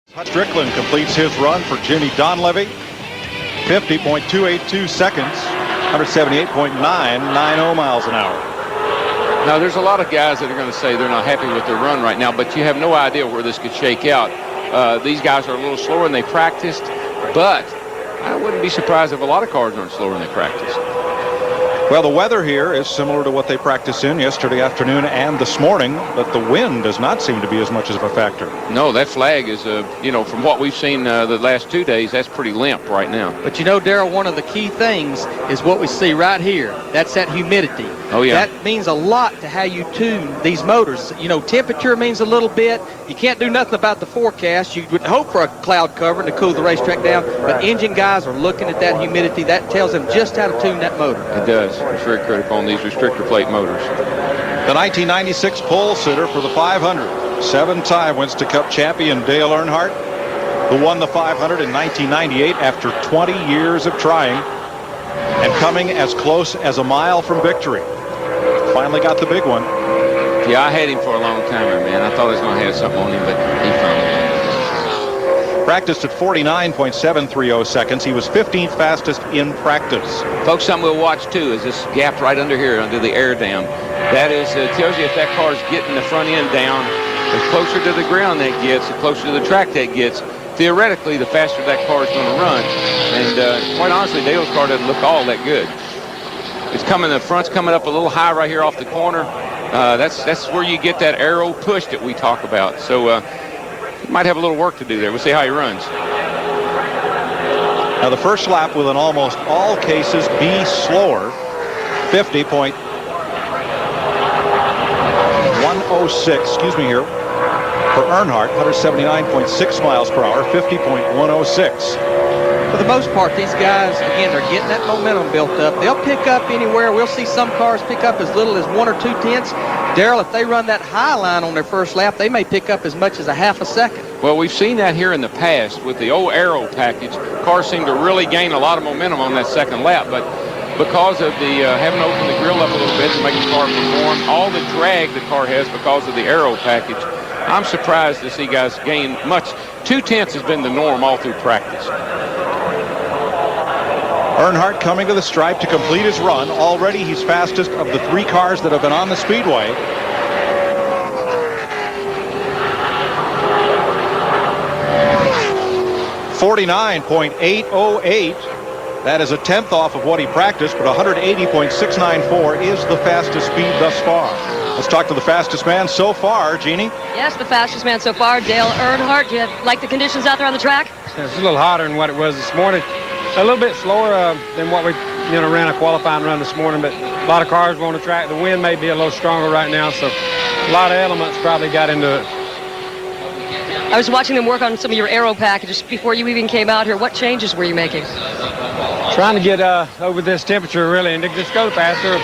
Strickland completes his run for Jimmy Donlevy. 50.282 seconds, 178.990 miles an hour. Now, there's a lot of guys that are going to say they're not happy with their run right now, but you have no idea where this could shake out. These guys are a little slower than they practiced, but I wouldn't be surprised if a lot of cars aren't slower than they practiced. Well, the weather here is similar to what they practiced in yesterday afternoon and this morning, but the wind does not seem to be as much of a factor. No, that flag is, from what we've seen the last 2 days, that's pretty limp right now. But you know, Darrell, one of the key things is what we see right here. That's that humidity. Oh, yeah. That means a lot to how you tune these motors. You know, temperature means a little bit. You can't do nothing about the forecast. You would hope for a cloud cover to cool the racetrack down, but engine guys are looking at that humidity. That tells them just how to tune that motor. It does. It's very critical on these restrictor plate motors. The 1996 pole sitter for the 500. 7-time Winston Cup champion Dale Earnhardt, who won the 500 in 1998 after 20 years of trying and coming as close as a mile from victory. Finally got the big one. Yeah, I had him for a long time, man. I thought I was going to have something on him, but he found it. Practiced at 49.730 seconds. He was 15th fastest in practice. Folks, something we'll watch too is this gap right under here, under the air dam. That is tells you if that car is getting the front end down, the closer to the ground that gets, the closer to the track that gets. Theoretically, the faster that car is going to run. And quite honestly, Dale's car doesn't look all that good. It's coming, the front's coming up a little high right here off the corner. That's where you get that aero push that we talk about. So he might have a little work to do there. We'll see how he runs. Now the first lap will in almost all cases be slower. 50.106, excuse me here, for Earnhardt, 179.6 miles per hour, 50.106. For the most part, these guys, again, they're getting that momentum built up. They'll pick up anywhere. We'll see some cars pick up as little as 1 or 2 tenths. Darrell, if they run that high line on their first lap, they may pick up as much as a half a second. Well, we've seen that here in the past with the old aero package. Cars seem to really gain a lot of momentum on that second lap, but because of the having to open the grill up a little bit to make the car perform, all the drag the car has because of the aero package, I'm surprised to see guys gain much. 2 tenths has been the norm all through practice. Earnhardt coming to the stripe to complete his run. Already he's fastest of the 3 cars that have been on the speedway. .808. That is a tenth off of what he practiced, but 180.694 is the fastest speed thus far. Let's talk to the fastest man so far, Jeannie. Yes, the fastest man so far, Dale Earnhardt. Do you like the conditions out there on the track? It's a little hotter than what it was this morning. A little bit slower than what we ran a qualifying run this morning, but a lot of cars were on the track. The wind may be a little stronger right now, so a lot of elements probably got into it. I was watching them work on some of your aero packages before you even came out here. What changes were you making? Trying to get over this temperature, really, and to just go faster.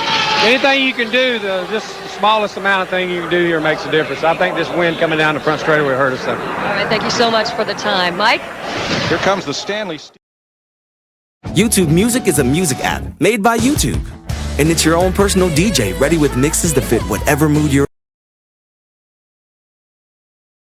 Anything you can do, just the smallest amount of thing you can do here makes a difference. I think this wind coming down the front straightaway hurt us. So. All right, thank you so much for the time. Mike? Here comes the Stanley. YouTube Music is a music app made by YouTube. And it's your own personal DJ ready with mixes to fit whatever mood you're in.